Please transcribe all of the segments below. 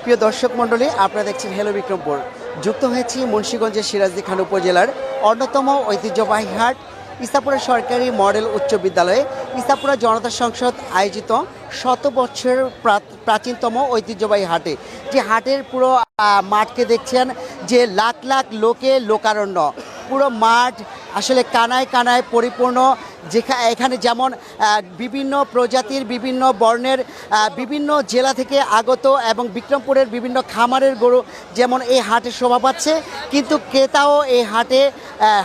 প্রিয় দর্শক মণ্ডলী, আপনারা দেখছেন হ্যালো বিক্রমপুর। যুক্ত হয়েছি মুন্সিগঞ্জের সিরাজদি খান উপজেলার অন্যতম ঐতিহ্যবাহী হাট ইসাপুরা সরকারি মডেল উচ্চ বিদ্যালয়ে ইসাপুরা জনতা সংসদ আয়োজিত 100 বছরের প্রাচীনতম ঐতিহ্যবাহী হাটে। যে হাটের পুরো মাঠকে দেখছেন যে লাখ লাখ লোকে লোকারণ্য, পুরো মাঠ আসলে কানায় কানায় পরিপূর্ণ। এখানে যেমন বিভিন্ন প্রজাতির বিভিন্ন বর্ণের বিভিন্ন জেলা থেকে আগত এবং বিক্রমপুরের বিভিন্ন খামারের গরু যেমন এই হাটে শোভা পাচ্ছে, কিন্তু ক্রেতাও এই হাটে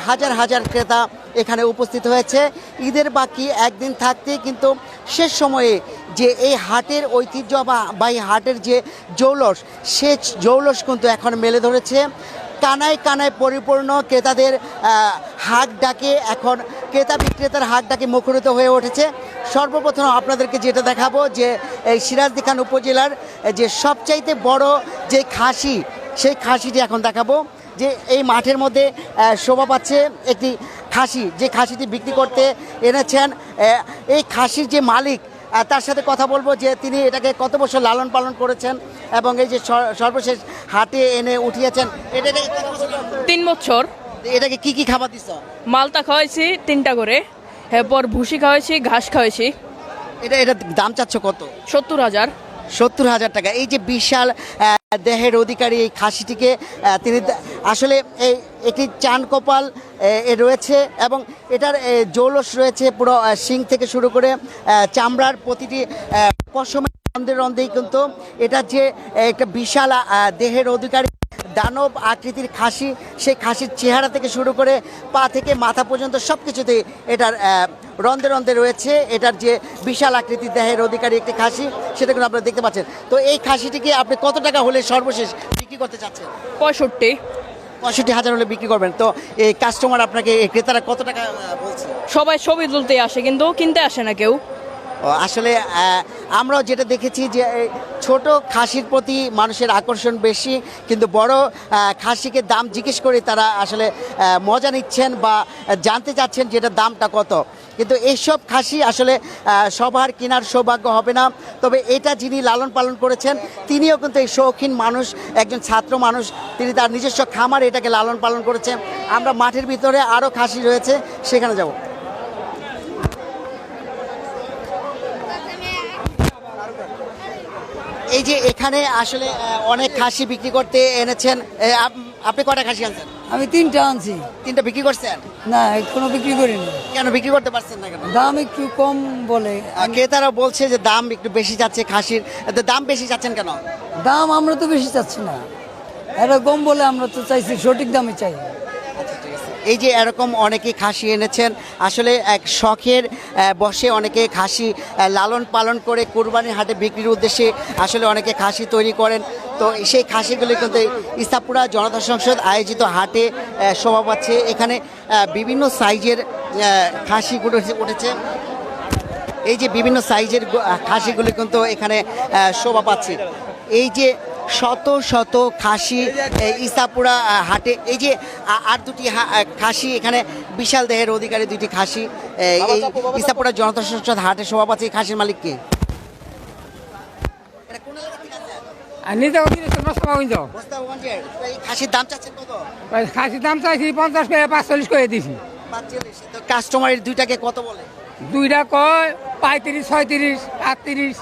হাজার হাজার ক্রেতা এখানে উপস্থিত হয়েছে। ঈদের বাকি একদিন থাকতে কিন্তু শেষ সময়ে যে এই হাটের ঐতিহ্য বা এই হাটের যে জৌলস, সে জৌলস কিন্তু এখন মেলে ধরেছে। কানায় কানায় পরিপূর্ণ ক্রেতাদের হাট ডাকে, এখন ক্রেতা বিক্রেতার হাট ডাকে মুখরিত হয়ে উঠেছে। সর্বপ্রথম আপনাদেরকে যেটা দেখাবো যে এই সিরাজদি খান উপজেলার যে সবচাইতে বড় যে খাসি, সেই খাসিটি এখন দেখাবো। যে এই মাঠের মধ্যে শোভা পাচ্ছে একটি খাসি, যে খাসিটি বিক্রি করতে এনেছেন এই খাসির যে মালিক, তার সাথে কথা বলবো যে তিনি এটাকে কত বছর লালন পালন করেছেন এবং এই যে সর্বশেষ হাটে এনে উঠিয়েছেন। এটাকে 3 বছর। এটাকে কি কি খাবার দিছ? মালটা খাওয়াইছি 3টা করে, এরপর ভুসি খাওয়াইছি, ঘাস খাওয়াইছি। এটা দাম চাচ্ছ কত? 70,000। 70,000 টাকা। এই যে বিশাল দেহের অধিকারী এই খাসিটিকে তিনি আসলে এই একটি চান কপাল রয়েছে এবং এটার জৌলস রয়েছে পুরো শিং থেকে শুরু করে চামড়ার প্রতিটি পশমের রন্ধে রন্ধেই কিন্তু এটা যে একটা বিশাল দেহের অধিকারী দানব আকৃতির খাসি, সেই খাসির চেহারা থেকে শুরু করে পা থেকে মাথা পর্যন্ত সব কিছুতে এটার রন্ধে রন্ধে রয়েছে এটার যে বিশাল আকৃতির দেহের অধিকারী একটি খাসি, সেটা কিন্তু আপনারা দেখতে পাচ্ছেন। তো এই খাসিটিকে আপনি কত টাকা হলে সর্বশেষ বিক্রি করতে চাচ্ছেন? 65,000 হলে বিক্রি করবেন। তো এই কাস্টমার আপনাকে, এই ক্রেতারা কত টাকা বলছে? সবাই ছবি তুলতে আসে কিন্তু কিনতে আসে না কেউ। আসলে আমরাও যেটা দেখেছি যে ছোট খাসির প্রতি মানুষের আকর্ষণ বেশি, কিন্তু বড় খাসিকে দাম জিজ্ঞেস করে তারা আসলে মজা নিচ্ছেন বা জানতে চাচ্ছেন যে এটার দামটা কত। কিন্তু এইসব খাসি আসলে সবার কেনার সৌভাগ্য হবে না। তবে এটা যিনি লালন পালন করেছেন তিনিও কিন্তু এই শৌখিন মানুষ, একজন ছাত্র মানুষ, তিনি তার নিজস্ব খামার এটাকে লালন পালন করেছেন। আমরা মাঠের ভিতরে আরও খাসি রয়েছে, সেখানে যাব। এই যে এখানে আসলে অনেক খাসি বিক্রি করতে এনেছেন, আপনি কয়টা খাসি আনছেন? আমি 3টা আনছি। 3টা বিক্রি করছেন? না, এখনো বিক্রি করিনি। কেন বিক্রি করতে পারছেন না কেন? দাম একটু কম বলে। ক্রেতারা বলছে যে দাম একটু বেশি যাচ্ছে খাসির। দাম বেশি যাচ্ছেন কেন? দাম আমরা তো বেশি চাচ্ছি না, এটা কম বলে আমরা তো চাইছি সঠিক দামে চাই। এই যে এরকম অনেকে খাসি এনেছেন, আসলে এক শখের বসে অনেকে খাসি লালন পালন করে কুরবানির হাটে বিক্রির উদ্দেশ্যে আসলে অনেকে খাসি তৈরি করেন। তো সেই খাসিগুলি কিন্তু ইসাপুরা জনতা সংসদ আয়োজিত হাটে শোভা পাচ্ছে। এখানে বিভিন্ন সাইজের খাসিগুলো উঠেছে। এই যে বিভিন্ন সাইজের খাসিগুলি কিন্তু এখানে শোভা পাচ্ছে। এই যে শত শত খাসি ইসাপুরা হাটে, এই যে আর দুটি খাসি এখানে বিশাল দেহের অধিকারী দুটি খাসি এই ইসাপুরা জনতা সংসদ হাটে শোভা পাচ্ছে। এই খাসির মালিক কে? খাসির দাম চাচ্ছেন কত? খাসির দাম চাইছি 50 করে, 45 করে দিছি। 45। তো কাস্টমারের দুইটাকে কত বলে? দুইটা কয় 35, 36, 38,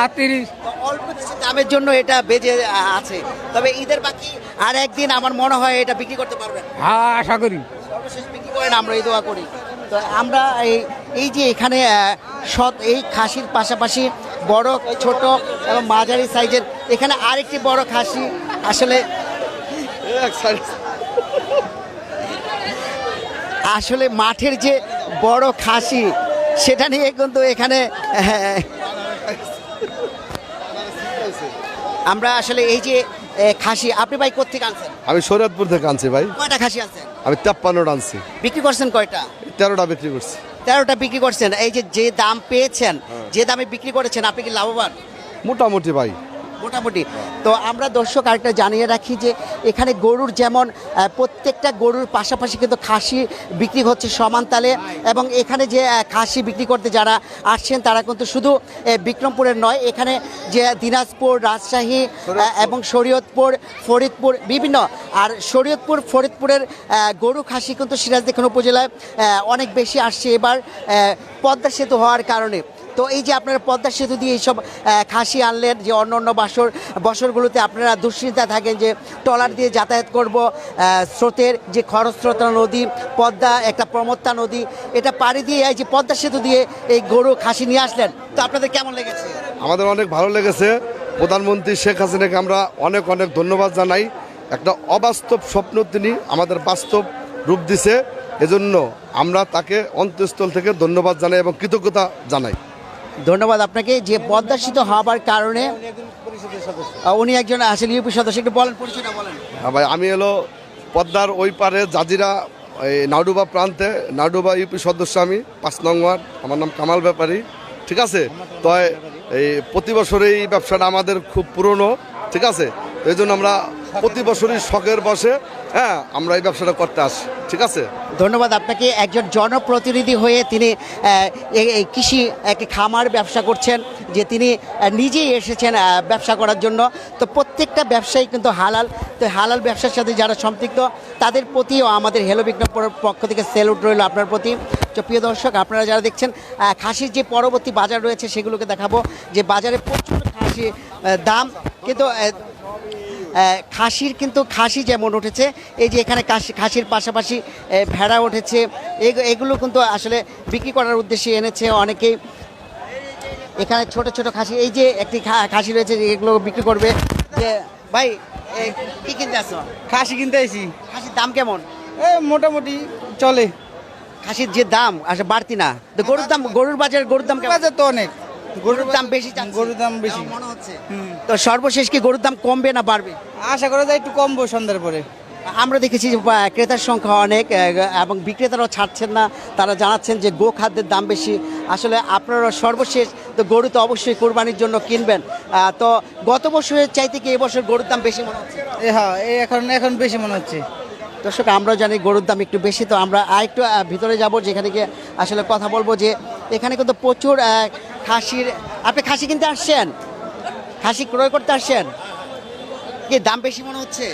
38। অল্প কিছু দামের জন্য এটা বেজে আছে। তবে ঈদের বাকি আর একদিন আমার মনে হয় এটা বিক্রি করতে পারবেন। হ্যাঁ, আশা করি সর্বশেষ বিক্রি করেন, আমরা এই দোয়া করি। তো আমরা এই যে এখানে এই খাসির পাশাপাশি বড়, ছোট এবং মাঝারি সাইজের এখানে আরেকটি বড় খাসি, আসলে মাঠের যে বড় খাসি সেটা নিয়ে কিন্তু এখানে আমরা আসলে এই যে খাসি, আপনি ভাই কোথেকে আনছেন? আমি শরীয়তপুর থেকে আনছি ভাই। কয়টা খাসি আনছেন? আমি 53টা আনছি। বিক্রি করছেন কয়টা? 13টা বিক্রি করছি। 13টা বিক্রি করছেন। এই যে দাম পেয়েছেন, যে দামে বিক্রি করেছেন, আপনি কি লাভবান? মোটামুটি ভাই। মোটামুটি। তো আমরা দর্শক আরেকটা জানিয়ে রাখি যে এখানে গরুর যেমন প্রত্যেকটা গরুর পাশাপাশি কিন্তু খাসি বিক্রি হচ্ছে সমান তালে, এবং এখানে যে খাসি বিক্রি করতে যারা আসছেন তারা কিন্তু শুধু বিক্রমপুরের নয়, এখানে যে দিনাজপুর, রাজশাহী এবং শরীয়তপুর, ফরিদপুর বিভিন্ন, আর শরীয়তপুর ফরিদপুরের গরু খাসি কিন্তু সিরাজদিখান উপজেলায় অনেক বেশি আসছে এবার পদ্মা সেতু হওয়ার কারণে। তো এই যে আপনারা পদ্মা সেতু দিয়ে এইসব খাসি আনলেন, যে অন্য অন্য বছরগুলোতে আপনারা দুশ্চিন্তা থাকেন যে ট্রলার দিয়ে যাতায়াত করব, স্রোতের যে খরস্রোতা নদী পদ্মা, একটা প্রমত্তা নদী, এটা পাড়ি দিয়ে এই যে পদ্মা সেতু দিয়ে এই গরু খাসি নিয়ে আসলেন, তো আপনাদের কেমন লেগেছে? আমাদের অনেক ভালো লেগেছে। প্রধানমন্ত্রী শেখ হাসিনাকে আমরা অনেক অনেক ধন্যবাদ জানাই। একটা অবাস্তব স্বপ্ন তিনি আমাদের বাস্তব রূপ দিছে, এজন্য আমরা তাকে অন্তঃস্থল থেকে ধন্যবাদ জানাই এবং কৃতজ্ঞতা জানাই। ধন্যবাদ আপনাকে। যে পদ্মা সেতু হওয়ার কারণে উনি একজন আসলে ইউপি সদস্য, একটু বলেন পরিচয়টা বলেন। ভাই আমি হলো পদ্মার ওই পারে জাজিরা এই নাডুবা প্রান্তে নাডুবা ইউপি সদস্য, আমি 5 নং ওয়ার্ড, আমার নাম কামাল ব্যাপারী, ঠিক আছে। তো এই প্রতি বছর এই ব্যবসাটা আমাদের খুব পুরনো, ঠিক আছে। তো এই জন্য আমরা প্রতি বছরই শখের বসে আমরা এই ব্যবসাটা করতে আসি, ঠিক আছে। ধন্যবাদ আপনাকে। একজন জনপ্রতিনিধি হয়ে তিনি এই কৃষি একটি খামার ব্যবসা করছেন, যে তিনি নিজেই এসেছেন ব্যবসা করার জন্য। তো প্রত্যেকটা ব্যবসায়ী কিন্তু হালাল, তো হালাল ব্যবসার সাথে যারা সম্পৃক্ত তাদের প্রতিও আমাদের হেলো বিক্রমপুরের পক্ষ থেকে স্যালুট রইল আপনার প্রতি। তো প্রিয় দর্শক, আপনারা যারা দেখছেন খাসির যে পরবর্তী বাজার রয়েছে সেগুলোকে দেখাবো, যে বাজারে প্রচুর খাসি দাম, কিন্তু খাসি যেমন উঠেছে, এই যে এখানে খাসির পাশাপাশি ভেড়া উঠেছে, এগুলো কিন্তু আসলে বিক্রি করার উদ্দেশ্যে এনেছে অনেকেই। এখানে ছোট ছোট খাসি, এই যে একটি খাসি রয়েছে, এগুলো বিক্রি করবে। যে ভাই কি কিনতে আসছো? খাসি কিনতে আইছি। খাসির দাম কেমন? মোটামুটি চলে। খাসির যে দাম আসলে বাড়তি না, তো গরুর দাম কেমন? বাজার তো অনেক, গরুর দাম বেশি চাচ্ছি। গরুর দাম বেশি মনে হচ্ছে। তো সর্বশেষ কি গরুর দাম কমবে না বাড়বে? আশা করা যায় একটু কমবো সন্ধ্যার পরে। আমরা দেখেছি যে ক্রেতার সংখ্যা অনেক, এবং বিক্রেতারাও ছাড়ছেন না, তারা জানাচ্ছেন যে গো খাদ্যের দাম বেশি। আসলে আপনারা সর্বশেষ তো গরু তো অবশ্যই কোরবানির জন্য কিনবেন, তো গত বছরের চাইতে কি এবছর গরুর দাম বেশি মনে হচ্ছে? হ্যাঁ, এখন বেশি মনে হচ্ছে। দর্শক, আমরা জানি গরুর দাম একটু বেশি, তো আমরা আরেকটু ভিতরে যাব, যেখানে গিয়ে আসলে কথা বলবো। যে এখানে কিন্তু প্রচুর খাসির, আপনি খাসি কিনতে আসছেন, খাসি ক্রয় করতে আসছেন, কি দাম বেশি মনে হচ্ছে?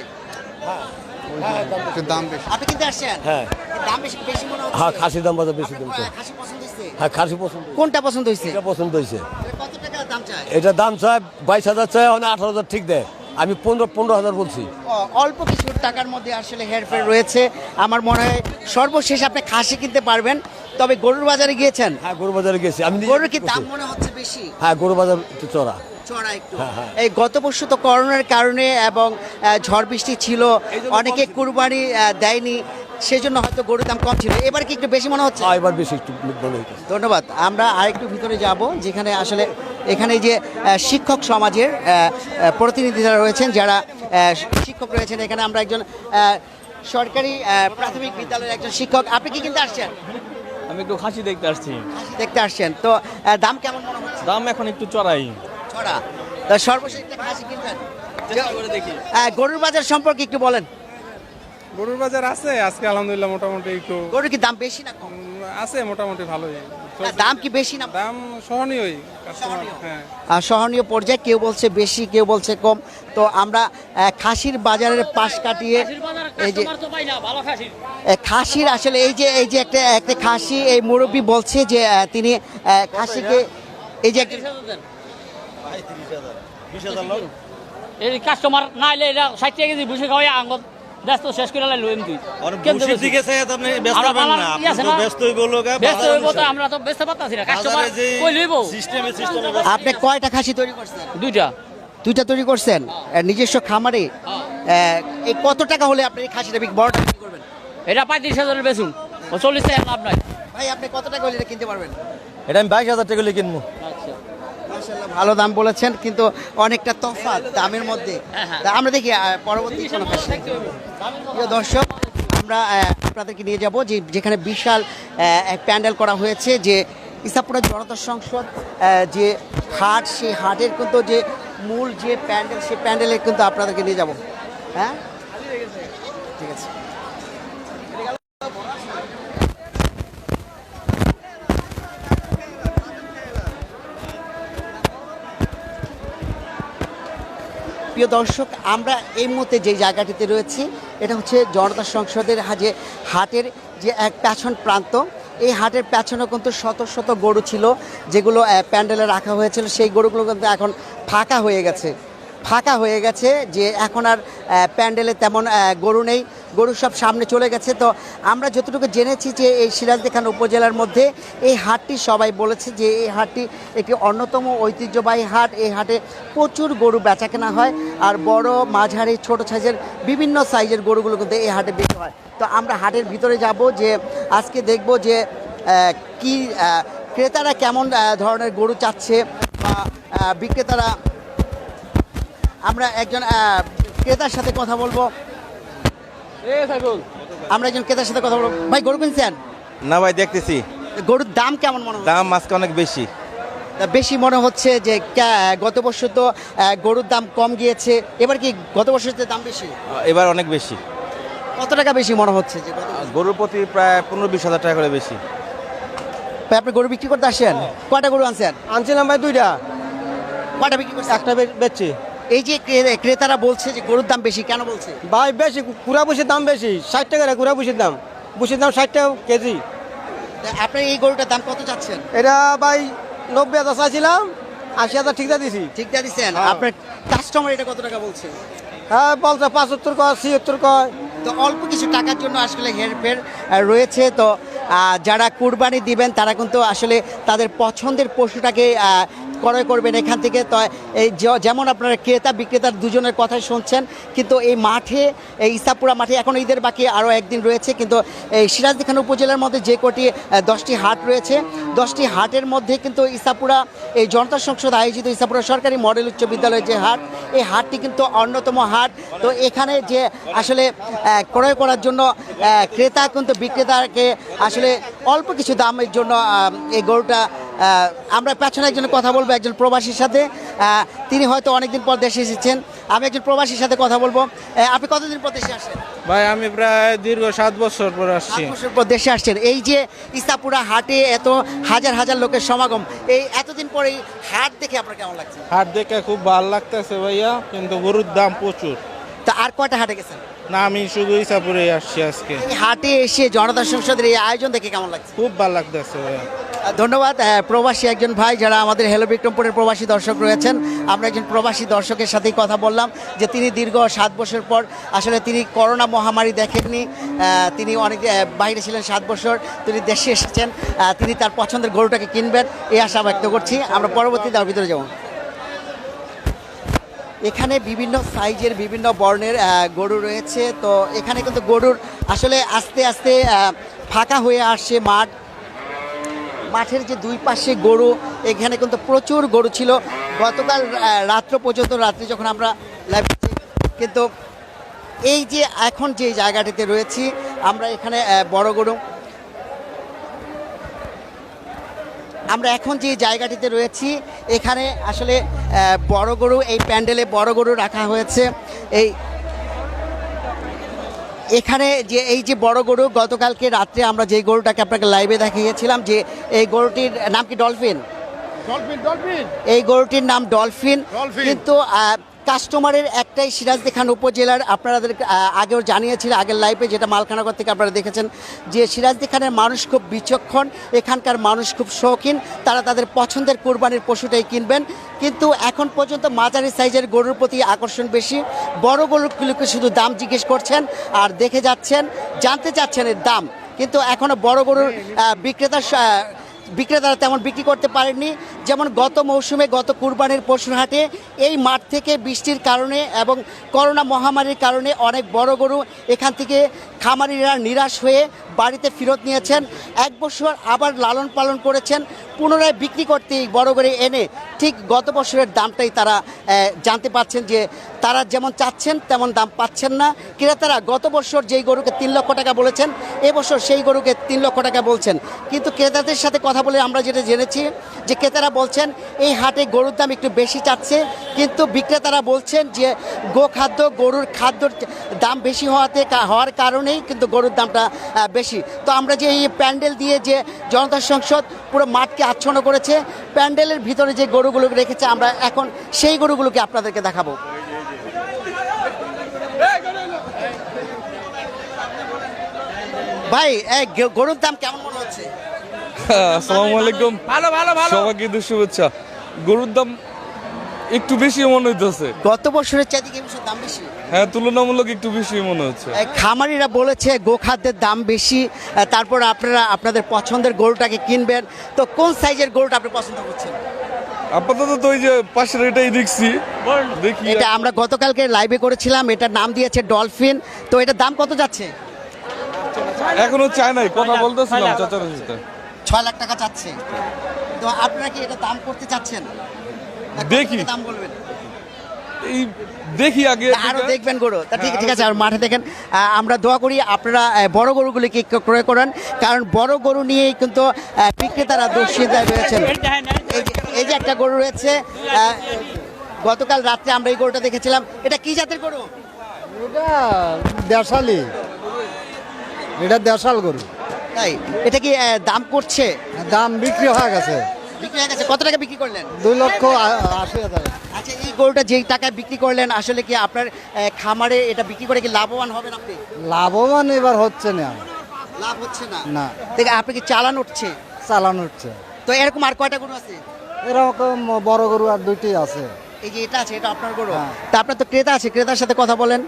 দাম বেশি। আপনি কিনতে আসছেন? হ্যাঁ, দাম বেশি মনে হচ্ছে? হ্যাঁ, খাসির দাম বাজার বেশি দাম। খাসি পছন্দ হয়েছে? হ্যাঁ, খাসি পছন্দ। কোনটা পছন্দ হয়েছে? এটা পছন্দ হয়েছে। কত টাকা দাম চাই? এটা দাম চায় 22,000 চায়, 18,000 ঠিক দেয়। আমি 15,000 বলছি। অল্প কিছু টাকার মধ্যে আসলে হেরফের রয়েছে। আমার মনে হয় সর্বশেষ আপনি খাসি কিনতে পারবেন। তবে গরুর বাজারে গিয়েছেন? হ্যাঁ, গরু বাজারে গেছি আমি। গরুর কি দাম মনে হচ্ছে বেশি? হ্যাঁ, গরু বাজার একটু চড়া। একটু। হ্যাঁ। এই গত বছর তো করোনার কারণে এবং ঝড় বৃষ্টি ছিল, অনেকে কুরবানি দেয়নি, সেজন্য হয়তো গরুর দাম কম ছিল। এবার কি একটু বেশি মনে হচ্ছে? এবার বেশি একটু মনে হইতেছে। ধন্যবাদ। আমরা আরেকটু ভিতরে যাব, যেখানে আসলে এখানে যে শিক্ষক সমাজের প্রতিনিধিরা রয়েছেন, যারা শিক্ষক রয়েছেন। এখানে আমরা একজন সরকারি প্রাথমিক বিদ্যালয়ের একজন শিক্ষক। আপনি কি কিনতে আসছেন? আমি একটু খাসি দেখতে আসছি। দেখতে আসছেন, তো দাম কেমন মনে হচ্ছে? দাম এখন একটু চড়াই। ছড়া। তো সর্বশেষ একটা খাসি কিনবেন? করে দেখি। গরুর বাজার সম্পর্কে একটু বলেন। গরুর বাজার আছে আজকে আলহামদুলিল্লাহ, মোটামুটি একটু গরুর কি দাম বেশি না কম? আছে, মোটামুটি ভালোই। দাম কি বেশি না? দাম সহনীয়ই। সহনীয়। হ্যাঁ, সহনীয় পর্যায়ে, কেউ বলছে বেশি, কেউ বলছে কম। তো আমরা খাসির বাজারের পাশ কাটিয়ে এই যে খাসির আসলে এই যে একটা খাসি, এই মুরব্বী বলছে যে তিনি খাসিকে এই যে এই কাস্টমার না এলে এটা 60 টাকা কেজি বসে খাওয়াই আঙ্গত ব্যস্ত শেষ করে লাইলো এমনি কিন্তু দিকে চাই আপনি ব্যস্ত হবেন না, আপনি তো ব্যস্ত হইব লোকে, ব্যস্ত হইব তো আমরা তো ব্যস্ত পাতাছি না, কাস্টমার কই লইব সিস্টেমে। আপনি কয়টা খাসি তৈরি করছেন? দুইটা তৈরি করছেন নিজস্ব খামারে। এই কত টাকা হলে আপনি এই খাসিটা বড়টা বিক্রি করবেন? এটা 35,000 বেচুন, 40 টাকা লাভ নাই। ভাই আপনি কত টাকা হলে এটা কিনতে পারবেন? এটা আমি 22,000 টাকা হলে কিনবো। মাশাআল্লাহ, ভালো দাম বলেছেন, কিন্তু অনেকটা তফাৎ দামের মধ্যে। তা আমরা দেখি পরবর্তী কোনো খাসি। প্রিয় দর্শক, আমরা আপনাদেরকে নিয়ে যাব যেখানে বিশাল এক প্যান্ডেল করা হয়েছে, যে ইসাপুরা জনতা সংসদ যে হাট, সেই হাটের কিন্তু যে মূল যে প্যান্ডেল সেই প্যান্ডেলে কিন্তু আপনাদেরকে নিয়ে যাব। হ্যাঁ, ঠিক আছে। প্রিয় দর্শক, আমরা এই মুহূর্তে যে জায়গাটিতে রয়েছি এটা হচ্ছে জনতা সংসদের যে হাটের যে এক পেছন প্রান্ত। এই হাটের পেছনে কিন্তু শত শত গরু ছিল যেগুলো প্যান্ডেলে রাখা হয়েছিল, সেই গরুগুলো কিন্তু এখন ফাঁকা হয়ে গেছে যে এখন আর প্যান্ডেলে তেমন গরু নেই, গরু সব সামনে চলে গেছে। তো আমরা যতটুকু জেনেছি যে এই সিরাজদিখান উপজেলার মধ্যে এই হাটটি সবাই বলেছে যে এই হাটটি একটি অন্যতম ঐতিহ্যবাহী হাট। এই হাটে প্রচুর গরু বেচা কেনা হয়, আর বড় মাঝারি ছোট সাইজের বিভিন্ন সাইজের গরুগুলো কিন্তু এই হাটে বিক্রি হয়। তো আমরা হাটের ভিতরে যাব, যে আজকে দেখব যে কি ক্রেতারা কেমন ধরনের গরু চাচ্ছে বা বিক্রেতারা। আমরা একজন ক্রেতার সাথে কথা বলবো। আমরা একজন ক্রেতার সাথে কথা বলবো। ভাই, গরু কিনছেন? না ভাই, দেখতেছি গরুর দাম কেমন মনে হচ্ছে? দাম আজকে অনেক বেশি। বেশি মনে হচ্ছে যে গত বছর তো গরুর দাম কম গিয়েছে, এবার কি গত বছরের চেয়ে দাম বেশি? এবার অনেক বেশি। কত টাকা বেশি মনে হচ্ছে? যে গরুর প্রতি প্রায় 15-20 হাজার টাকা করে বেশি। ভাই, আপনি গরু বিক্রি করতে আসেন? কয়টা গরু আনছেন? আনছিলাম ভাই 2টা। কয়টা বিক্রি করছেন? একটা বেচছি এই যে ক্রেতারা বলছে যে গরুর দাম বেশি, কেন বলছে? ভাই। বেশি কুড়া বসির দাম বেশি, 60 টাকা কুড়া বসির দাম 60 টাকা কেজি। আপনি এই গরুটার দাম কত চাচ্ছেন? এটা ভাই 90,000 চাইছিলাম, 80,000 ঠিকটা দিছি। ঠিক দিচ্ছেন? আপনার কাস্টমার এটা কত টাকা বলছে? হ্যাঁ, বলছে 75 কয়, 76 কয়। তো অল্প কিছু টাকার জন্য আসলে হেরফের রয়েছে। তো যারা কুরবানি দিবেন তারা কিন্তু আসলে তাদের পছন্দের পশুটাকে ক্রয় করবেন এখান থেকে। তো এই যেমন আপনারা ক্রেতা বিক্রেতার দুজনের কথাই শুনছেন, কিন্তু এই মাঠে, এই ইসাপুরা মাঠে এখন ঈদের বাকি আরও একদিন রয়েছে, কিন্তু এই সিরাজদিখান উপজেলার মধ্যে যে কটি 10টি হাট রয়েছে, 10টি হাটের মধ্যে কিন্তু ইসাপুরা এই জনতা সংসদ আয়োজিত ইসাপুরা সরকারি মডেল উচ্চ বিদ্যালয়ের যে হাট, এই হাটটি কিন্তু অন্যতম হাট। তো এখানে যে আসলে ক্রয় করার জন্য ক্রেতা কিন্তু বিক্রেতাকে আসলে অল্প কিছু দামের জন্য এই গরুটা। আমরা পেছনে একজনের কথা বলবো, একজন প্রবাসীর সাথে। তিনি হয়তো অনেকদিন পর দেশে এসেছেন। আমি একজন প্রবাসীর সাথে কথা বলবো। আপনি কতদিন পর দেশে আসেন? ভাই আমি প্রায় দীর্ঘ 7 বছর পর আসছি। 7 বছর পর দেশে আসছেন। এই যে ইসাপুরা হাটে এত হাজার হাজার লোকের সমাগম, এই এতদিন পরে এই হাট দেখে আপনার কেমন লাগছে? হাট দেখে খুব ভালো লাগতেছে ভাইয়া, কিন্তু গরুর দাম প্রচুর। তা আর কয়টা হাটে গেছেন? না, আমি শুধু ইসাপুরে আসছি আজকে। এই হাটে এসে জনতা সংসদের এই আয়োজন দেখে কেমন লাগছে? খুব ভালো লাগতেছে ভাইয়া। ধন্যবাদ। প্রবাসী একজন ভাই, যারা আমাদের হেলো বিক্রমপুরের প্রবাসী দর্শক রয়েছেন, আমরা একজন প্রবাসী দর্শকের সাথেই কথা বললাম যে তিনি দীর্ঘ 7 বছর পর আসলে তিনি করোনা মহামারী দেখেননি, তিনি অনেক বাইরে ছিলেন 7 বছর, তিনি দেশে এসেছেন, তিনি তার পছন্দের গরুটাকে কিনবেন এই আশা ব্যক্ত করছি। আমরা পরবর্তী তার ভিতরে যাব। এখানে বিভিন্ন সাইজের বিভিন্ন বর্ণের গরু রয়েছে। তো এখানে কিন্তু গরুর আসলে আস্তে আস্তে ফাঁকা হয়ে আসছে মাঠ। মাঠের যে দুই পাশে গরু, এখানে কিন্তু প্রচুর গরু ছিল গতকাল রাত্র পর্যন্ত। রাত্রি যখন আমরা লাইভ, কিন্তু এই যে এখন যে জায়গাটিতে রয়েছি আমরা, এখানে বড় গরু, আমরা এখন যে জায়গাটিতে রয়েছি এখানে আসলে বড় গরু, এই প্যান্ডেলে বড় গরু রাখা হয়েছে। এখানে যে এই যে বড় গরু, গতকালকে রাত্রে আমরা যে গরুটাকে আপনাকে লাইভে দেখিয়েছিলাম, যে এই গরুটির নাম কি? ডলফিন। এই গরুটির নাম ডলফিন। কিন্তু কাস্টমারের একটাই সিরাজদিখান উপজেলার, আপনাদের আগেও জানিয়েছিল আগের লাইভে, যেটা মালখানগর থেকে আপনারা দেখেছেন, যে সিরাজদিখানের মানুষ খুব বিচক্ষণ, এখানকার মানুষ খুব শৌখিন, তারা তাদের পছন্দের কুরবানির পশুটাই কিনবেন। কিন্তু এখন পর্যন্ত মাঝারি সাইজের গরুর প্রতি আকর্ষণ বেশি। বড় গরুগুলোকে শুধু দাম জিজ্ঞেস করছেন আর দেখে যাচ্ছেন, জানতে চাচ্ছেন এর দাম, কিন্তু এখনও বড় গরুর বিক্রেতারা তেমন বিক্রি করতে পারেননি। যেমন গত মৌসুমে, গত কুরবানির পশুর হাটে এই মাঠ থেকে বৃষ্টির কারণে এবং করোনা মহামারীর কারণে অনেক বড় গরু এখান থেকে খামারিরা নিরাশ হয়ে বাড়িতে ফেরত নিয়েছেন। 1 বছর আবার লালন পালন করেছেন, পুনরায় বিক্রি করতে বড় করে এনে ঠিক গত বছরের দামটাই তারা জানতে পারছেন যে তারা যেমন চাচ্ছেন তেমন দাম পাচ্ছেন না। ক্রেতারা গত বছর যেই গরুকে 3 লক্ষ টাকা বলেছেন, এবছর সেই গরুকে 3 লক্ষ টাকা বলছেন। কিন্তু ক্রেতাদের সাথে কথা বলে আমরা যেটা জেনেছি যে ক্রেতারা বলছেন এই হাটে গরুর দাম একটু বেশি চাচ্ছে, কিন্তু বিক্রেতারা বলছেন যে গোখাদ্য গরুর খাদ্যর দাম বেশি হওয়ার কারণেই কিন্তু গরুর দামটা বেশি। তো আমরা যে এই প্যান্ডেল দিয়ে যে জনতা সংসদ পুরো মাঠকে আচ্ছন্ন করেছে, প্যান্ডেলের ভিতরে যে গরুগুলো রেখেছে আমরা এখন সেই গরুগুলোকে আপনাদেরকে দেখাবো। ভাই এই গরুর দাম কেমন মনে হচ্ছে? আসসালামু আলাইকুম। ভালো ভালো ভালো, সবাইকে ঈদের শুভেচ্ছা। গরুর দাম একটু বেশি মনে হইতেছে। গত বছরের চাইতে কি এবছর দাম বেশি? হ্যাঁ, তুলনামূলক একটু বেশি মনে হচ্ছে। খামারিরা বলেছে গোখাদ্যের দাম বেশি, তারপর আপনারা আপনাদের পছন্দের গরুটাকে কিনবেন। তো কোন সাইজের গরুটা আপনি পছন্দ করছেন? আপাতত তো ওই যে পাশের এটাই দেখছি, দেখি। এটা আমরা গতকালকে লাইভে করেছিলাম, এটার নাম দিয়েছে ডলফিন। তো এটার দাম কত যাচ্ছে? এখনো চাই নাই, কথা বলতেছিলাম চাচার সাথে। 6 লাখ টাকা চাচ্ছে। তো আপনারা কি এটা দাম করতে চাচ্ছেন? দেখি। দাম বলবেন? এই দেখি আগে আরো দেখবেন গরু। তা ঠিক আছে, আর মাঠে দেখেন। আমরা দোয়া করি আপনারা বড় গরুগুলিকে ক্রয় করেন, কারণ বড় গরু নিয়েই কিন্তু বিক্রেতারা দুশ্চিন্তায় রয়েছেন। এই যে একটা গরু রয়েছে, গতকাল রাত্রে আমরা এই গরুটা দেখেছিলাম। এটা কি জাতের গরু? এটা দেশালি, এটা দেশাল গরু। তাই এটা কি দাম করছে? দাম বিক্রি হয়ে গেছে, বিক্রি হয়ে গেছে। কত টাকা বিক্রি করলেন? 2,80,000। আচ্ছা, এই গরুটা যেই টাকায় বিক্রি করলেন, আসলে কি আপনার খামারে এটা বিক্রি করে কি লাভবান হবেন আপনি? লাভবান এবার হচ্ছে না, লাভ হচ্ছে না। না। দেখে আপনি কি চালান উঠছে? চালানো হচ্ছে। তো এরকম আর কয়টা গরু আছে? এরকম বড় গরু আর 2টি আছে। এই যে এটা আছে, এটা আপনার গরু। হ্যাঁ। তা আপনার তো ক্রেতা আছে, ক্রেতার সাথে কথা বলেন।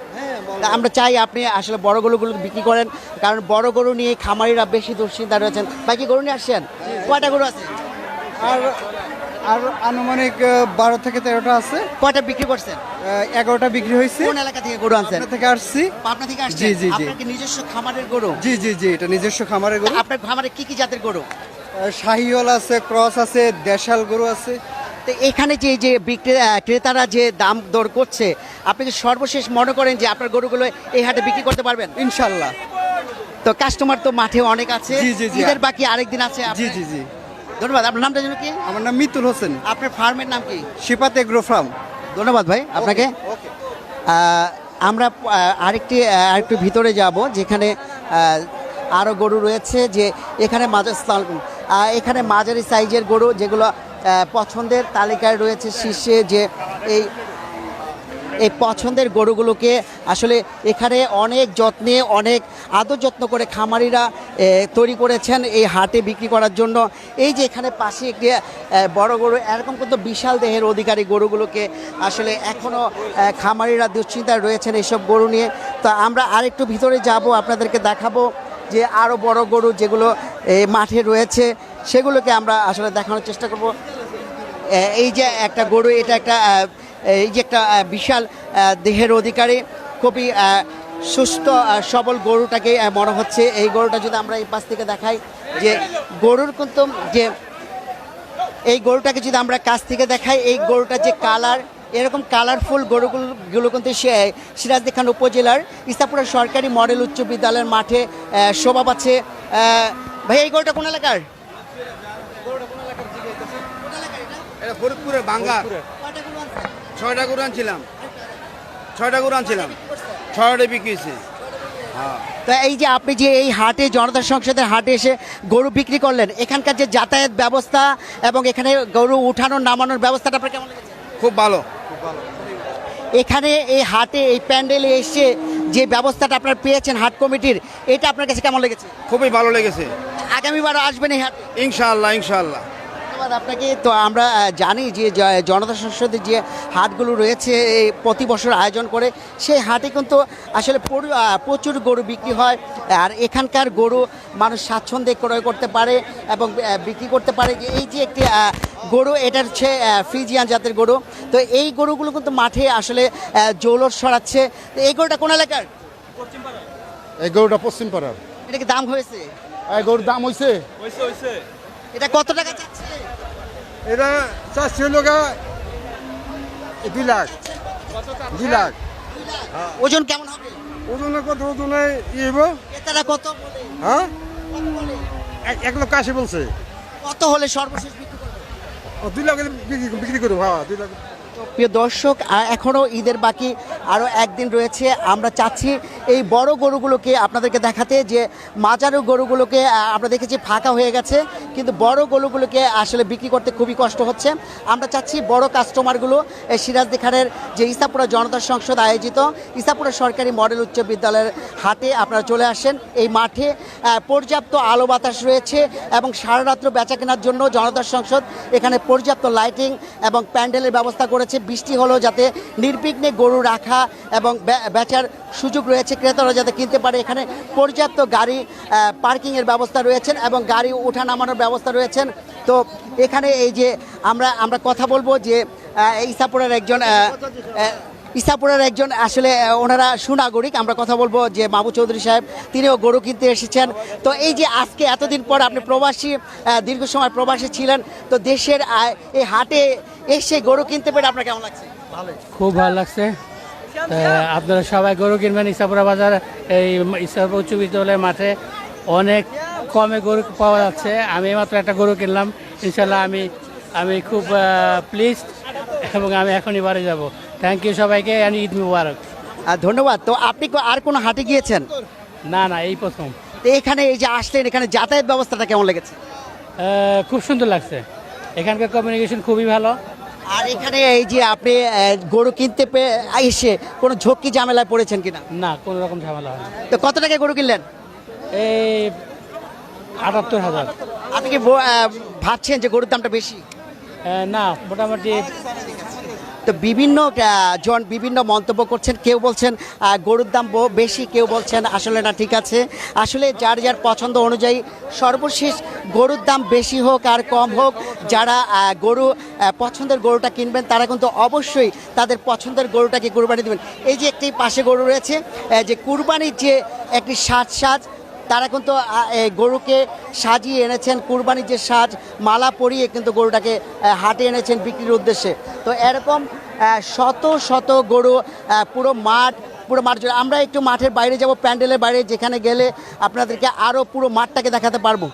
তা আমরা চাই আপনি আসলে বড় গরুগুলো বিক্রি করেন, কারণ বড় গরু নিয়ে খামারিরা বেশি দুশ্চিন্তা রয়েছেন। বাকি গরু নিয়ে আসছেন? কয়টা গরু আছে? আর আর আনুমানিক 12 থেকে 13টা আছে। কয়টা বিক্রি করছেন? 11টা বিক্রি হয়েছে। কোন এলাকা থেকে গরু আনছেন? থেকে আসছি। পাবনা থেকে আসছেন? জি, জি, জি। আপনার কি নিজস্ব খামারের গরু? জি জি জি, এটা নিজস্ব খামারের গরু। আপনার খামারে কি কি জাতের গরু? শাহিওয়াল আছে, ক্রস আছে, দেশাল গরু আছে। তো এখানে যে ক্রেতারা যে দাম দর করছে, আপনি কি সর্বশেষ মনে করেন যে আপনার গরুগুলো এই হাটে বিক্রি করতে পারবেন? ইনশাল্লাহ। তো কাস্টমার তো মাঠে অনেক আছে। জি, জি, জি। ঈদের বাকি আরেকদিন আছে। জি জি জি। ধন্যবাদ। আপনার নামটা যেন কি? আমার নাম মিতুল হোসেন। আপনার ফার্মের নাম কি? শিপাত এগ্রো ফার্ম। ধন্যবাদ ভাই আপনাকে। ওকে। আমরা আরেকটু ভিতরে যাব, যেখানে আরও গরু রয়েছে। যে এখানে এখানে মাঝারি সাইজের গরু, যেগুলো পছন্দের তালিকায় রয়েছে শীর্ষে। যে এই পছন্দের গরুগুলোকে আসলে এখানে অনেক যত্নে, অনেক আদর যত্ন করে খামারিরা তৈরি করেছেন এই হাটে বিক্রি করার জন্য। এই যে এখানে পাশে একটি বড় গরু, এরকম কিন্তু বিশাল দেহের অধিকারী গরুগুলোকে আসলে এখনও খামারিরা দুশ্চিন্তায় রয়েছেন এইসব গরু নিয়ে। তো আমরা আরেকটু ভিতরে যাব, আপনাদেরকে দেখাবো যে আরও বড় গরু যেগুলো মাঠে রয়েছে, সেগুলোকে আমরা আসলে দেখানোর চেষ্টা করব। এই যে একটা গরু, এটা একটা এই যে একটা বিশাল দেহের অধিকারী, খুবই সুস্থ সবল গরুটাকে মনে হচ্ছে। এই গরুটা যদি আমরা এই পাশ থেকে দেখাই, যে গরুর কিন্তু যে এই গরুটাকে যদি আমরা কাছ থেকে দেখাই, এই গরুটা যে কালার, এরকম কালারফুল গরুগুলো কিন্তু সিরাজদি খান উপজেলার ইসাপুরা সরকারি মডেল উচ্চ বিদ্যালয়ের মাঠে শোভা পাচ্ছে। ভাই, এই গরুটা কোন এলাকার? ফরিদপুরের বাঙ্গার। 6টা গরু আনছিলাম, 6টা বিক্রি হয়েছে। তো এই যে আপনি যে এই হাটে, জনতা সংসদের হাটে এসে গরু বিক্রি করলেন, এখানকার যে যাতায়াত ব্যবস্থা এবং এখানে গরু উঠানোর নামানোর ব্যবস্থাটা আপনার কেমন লেগেছে? খুব ভালো। এখানে এই হাটে, এই প্যান্ডেলে এসে যে ব্যবস্থাটা আপনারা পেয়েছেন হাট কমিটির, এটা আপনার কাছে কেমন লেগেছে? খুবই ভালো লেগেছে। আগামীবারও আসবেন এই হাট? ইনশাআল্লাহ ইনশাআল্লাহ। ধন্যবাদ আপনাকে। তো আমরা জানি যে জনতা সংসদের যে হাটগুলো রয়েছে এই প্রতি বছর আয়োজন করে, সেই হাটে কিন্তু আসলে প্রচুর গরু বিক্রি হয়। আর এখানকার গরু মানুষ স্বাচ্ছন্দ্যে ক্রয় করতে পারে এবং বিক্রি করতে পারে। যে এই যে একটি গরু, এটার হচ্ছে ফ্রিজিয়ান জাতের গরু। তো এই গরুগুলো কিন্তু মাঠে আসলে জৌলস ছড়াচ্ছে। তো এই গরুটা কোন এলাকার? এই গরুটা পশ্চিম পাড়ার। এটা কি দাম হয়েছে? এই গরুর দাম হয়েছে, এটা কত টাকা চাচ্ছে? এটা চারশো লোকা 2 লাখ। 2 লাখ। ওজন কেমন হবে? ওজনে কত? ওজনে ইব ক্রেতারা কত বলে? হ্যাঁ, কত বলে? 1,80,000 বলছে। কত হলে সর্বশেষ বিক্রি করবে? 2 লাখ বিক্রি করবো, হ্যাঁ 2 লাখ। প্রিয় দর্শক, এখনও ঈদের বাকি আরও একদিন রয়েছে। আমরা চাচ্ছি এই বড় গরুগুলোকে আপনাদেরকে দেখাতে, যে মাজারু গরুগুলোকে আমরা দেখেছি ফাঁকা হয়ে গেছে, কিন্তু বড় গরুগুলোকে আসলে বিক্রি করতে খুবই কষ্ট হচ্ছে। আমরা চাচ্ছি বড় কাস্টমারগুলো এই সিরাজদি খানের যে ইসাপুরা জনতা সংসদ আয়োজিত ইসাপুরা সরকারি মডেল উচ্চ বিদ্যালয়ের হাটে আপনারা চলে আসেন। এই মাঠে পর্যাপ্ত আলো বাতাস রয়েছে এবং সারা রাত্র বেচা কেনার জন্য জনতা সংসদ এখানে পর্যাপ্ত লাইটিং এবং প্যান্ডেলের ব্যবস্থা করেছে। বৃষ্টি হলো যাতে নির্বিঘ্নে গরু রাখা এবং বেচার সুযোগ রয়েছে, ক্রেতারা যাতে কিনতে পারে। এখানে পর্যাপ্ত গাড়ি পার্কিংয়ের ব্যবস্থা রয়েছেন এবং গাড়ি ওঠা নামানোর ব্যবস্থা রয়েছেন। তো এখানে এই যে আমরা কথা বলবো যে ইসাপুরের একজন আসলে ওনারা সুনাগরিক, আমরা কথা বলবো যে মাহবুব চৌধুরী সাহেব, তিনিও গরু কিনতে এসেছেন। তো এই যে আজকে এতদিন পর আপনি প্রবাসী, দীর্ঘ সময় প্রবাসী ছিলেন, তো দেশের এই হাটে এসে গরু কিনতে পেরে আপনার কেমন লাগছে? খুব ভালো লাগছে। আপনারা সবাই গরু কিনবেন। ইসাপুরা বাজার, এই ইসাপুরা উচ্চ বিদ্যালয়ের মাঠে অনেক কমে গরু পাওয়া যাচ্ছে। আমি মাত্র একটা গরু কিনলাম। ইনশাল্লাহ আমি খুব প্লিজড এবং আমি এখনই বাড়ি যাব। থ্যাংক ইউ সবাইকে, ঈদ মুবারক। ধন্যবাদ। তো আপনি আর কোনো হাটে গিয়েছেন? না, এই প্রথম। তো এখানে এই যে আসলেন, এখানে যাতায়াত ব্যবস্থাটা কেমন লেগেছে? খুব সুন্দর লাগছে। এখানকার কমিউনিকেশন খুবই ভালো। আর এখানে এই যে আপনি গরু কিনতে এসে কোনো ঝক্কি ঝামেলায় পড়েছেন কিনা? না, কোনো রকম ঝামেলা হয় না। তো কত টাকায় গরু কিনলেন? এই ৭৮,০০০। আপনি কি ভাবছেন যে গরুর দামটা বেশি? না, মোটামুটি। তো বিভিন্ন মন্তব্য করছেন। কেউ বলছেন গরুর দাম বেশি, কেউ বলছেন আসলে না, ঠিক আছে, আসলে যার যার পছন্দ অনুযায়ী সর্বশেষ গরুর দাম বেশি হোক আর কম হোক, যারা পছন্দের গরুটা কিনবেন তারা কিন্তু অবশ্যই তাদের পছন্দের গরুটাকে কুরবানি দেবেন। এই যে একটি পাশে গরু রয়েছে, যে কুরবানির যে একটি সাজ তারা কিন্তু গরুকে সাজিয়ে এনেছেন, কুরবানির যে সাজ মালা পরিয়ে কিন্তু গরুটাকে হাটে এনেছেন বিক্রির উদ্দেশ্যে। তো এরকম শত শত গরু পুরো মাঠ জুড়ে। আমরা একটু মাঠের বাইরে যাব, প্যান্ডেলের বাইরে, যেখানে গেলে আপনাদেরকে আরও পুরো মাঠটাকে দেখাতে পারবো।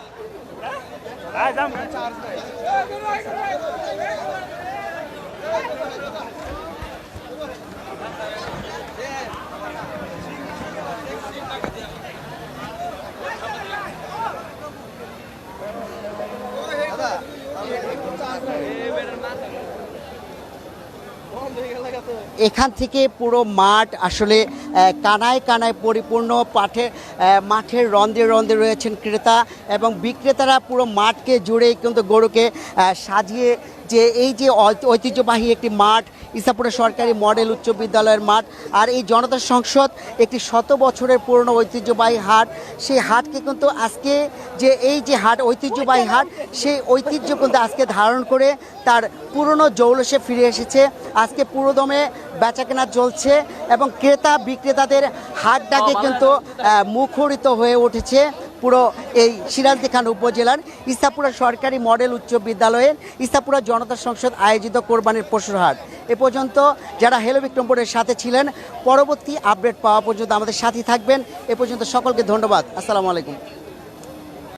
এখান থেকে পুরো মাঠ আসলে কানায় কানায় পরিপূর্ণ। মাঠের রন্ধে রন্ধে রয়েছেন ক্রেতা এবং বিক্রেতারা। পুরো মাঠকে জুড়ে কিন্তু গরুকে সাজিয়ে, যে এই যে ঐতিহ্যবাহী একটি মাঠ, ইসাপুরা সরকারি মডেল উচ্চ বিদ্যালয়ের মাঠ, আর এই জনতা সংসদ একটি 100 বছরের পুরনো ঐতিহ্যবাহী হাট। সেই হাটকে কিন্তু আজকে যে এই যে হাট, ঐতিহ্যবাহী হাট, সেই ঐতিহ্য কিন্তু আজকে ধারণ করে তার পুরনো জৌলসে ফিরে এসেছে। আজকে পুরোদমে বেচাকেনা চলছে এবং ক্রেতা বিক্রেতাদের হাটটাকে কিন্তু মুখরিত হয়ে উঠেছে পুরো এই সিরাজদি খান উপজেলার ইসাপুরা সরকারি মডেল উচ্চ বিদ্যালয়ের ইসাপুরা জনতা সংসদ আয়োজিত কোরবানির পশুর হাট। এ পর্যন্ত যারা হেলো বিক্রমপুরের সাথে ছিলেন, পরবর্তী আপডেট পাওয়া পর্যন্ত আমাদের সাথে থাকবেন। এ পর্যন্ত সকলকে ধন্যবাদ। আসসালামু আলাইকুম।